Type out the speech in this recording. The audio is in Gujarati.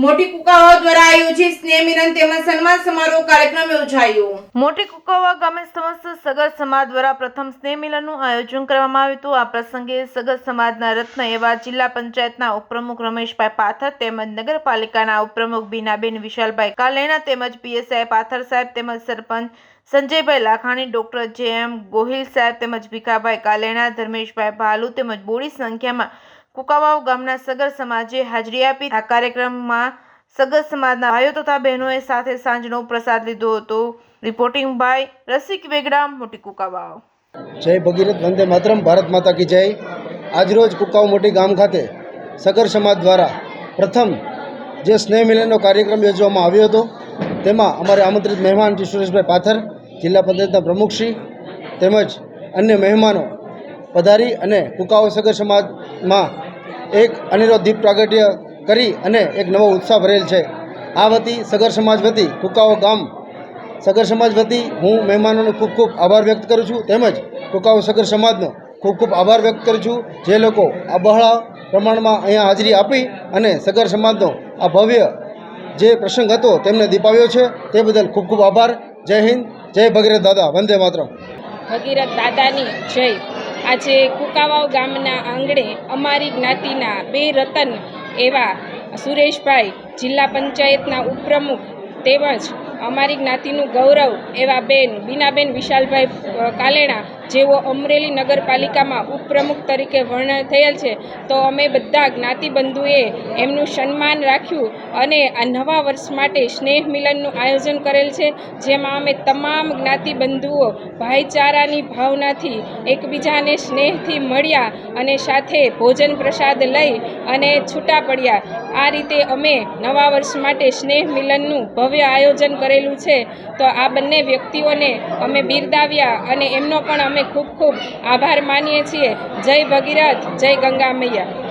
મોટી કુકાવા દ્વારા આયોજિત સ્નેહ મિલન તેમજ સન્માન સમારોહ કાર્યક્રમ યોજાયો। મોટી કુકાવા ગામે સમસ્ત સગર સમાજ દ્વારા પ્રથમ સ્નેહ મિલનનું આયોજન કરવામાં આવ્યું હતું। આ પ્રસંગે સગર સમાજના રત્ન એવા જિલ્લા પંચાયતના ઉપપ્રમુખ રમેશભાઈ પાથર તેમજ નગરપાલિકાના ઉપપ્રમુખ બીનાબેન વિશાલભાઈ કાલેણા તેમજ પીએસઆઈ પાથર સાહેબ તેમજ સરપંચ સંજયભાઈ લાખાણી, ડોક્ટર જે.એમ. ગોહિલ સાહેબ તેમજ ભીખાભાઈ કાલેણા, ધર્મેશભાઈ ભાલુ તેમજ બોડી સંખ્યામાં કુકાવાવ ગામના સગર સમાજે હાજરી આપી। આ કાર્યક્રમમાં સગર સમાજના ભાઈઓ તથા બહેનોએ સાથે સાંજનો પ્રસાદ લીધો હતો। રિપોર્ટિંગ બાય રસિક વેગડા, મોટી કુકાવાવ। જય ભગીરથ, વંદે માતરમ, ભારત માતા કી જય। આજરોજ કુકાવ મોટી ગામ ખાતે સગર સમાજ દ્વારા પ્રથમ જે સ્નેહ મિલનનો કાર્યક્રમ યોજવામાં આવ્યો હતો તેમાં અમારે આમંત્રિત મહેમાન શ્રી સુરેશભાઈ પાથર, જિલ્લા પંચાયતના પ્રમુખશ્રી તેમજ અન્ય મહેમાનો પધારી અને કુકાવ સગર સમાજમાં એક અનેરો દીપ પ્રાગટ્ય કરી અને એક નવો ઉત્સાહ ભરેલ છે। આ વતી સગર સમાજ વતી કુકાવ ગામ સગર સમાજ વતી હું મહેમાનોનો ખૂબ ખૂબ આભાર વ્યક્ત કરું છું તેમજ કુકાવ સગર સમાજનો ખૂબ ખૂબ આભાર વ્યક્ત કરું છું જે લોકો આ બહોળા પ્રમાણમાં અહીંયા હાજરી આપી અને સગર સમાજનો આ ભવ્ય જે પ્રસંગ હતો તેમને દીપાવ્યો છે તે બદલ ખૂબ ખૂબ આભાર। જય હિન્દ, જય ભગીરથ દાદા, વંદે માતરમ। ભગીરથ દાદાની જય। આજે કુકાવાવ ગામના આંગણે અમારી જ્ઞાતિના બે રતન એવા સુરેશભાઈ, જિલ્લા પંચાયતના ઉપપ્રમુખ તેમજ અમારી જ્ઞાતિનું ગૌરવ એવા બેન બીનાબેન વિશાલભાઈ કાલેણા જેઓ અમરેલી નગરપાલિકામાં ઉપપ્રમુખ તરીકે વર્ણન થયેલ છે, તો અમે બધા જ્ઞાતિબંધુએ એમનું સન્માન રાખ્યું અને આ નવા વર્ષ માટે સ્નેહ મિલનનું આયોજન કરેલ છે, જેમાં અમે તમામ જ્ઞાતિબંધુઓ ભાઈચારાની ભાવનાથી એકબીજાને સ્નેહથી મળ્યા અને સાથે ભોજન પ્રસાદ લઈ અને છૂટા પડ્યા। આ રીતે અમે નવા વર્ષ માટે સ્નેહ મિલનનું ભવ્ય આયોજન કરેલું છે। તો આ બંને વ્યક્તિઓને અમે બિરદાવ્યા અને એમનો પણ અમે ખૂબ ખૂબ આભાર માનીએ છીએ। જય ભગીરથ, જય ગંગા મૈયા।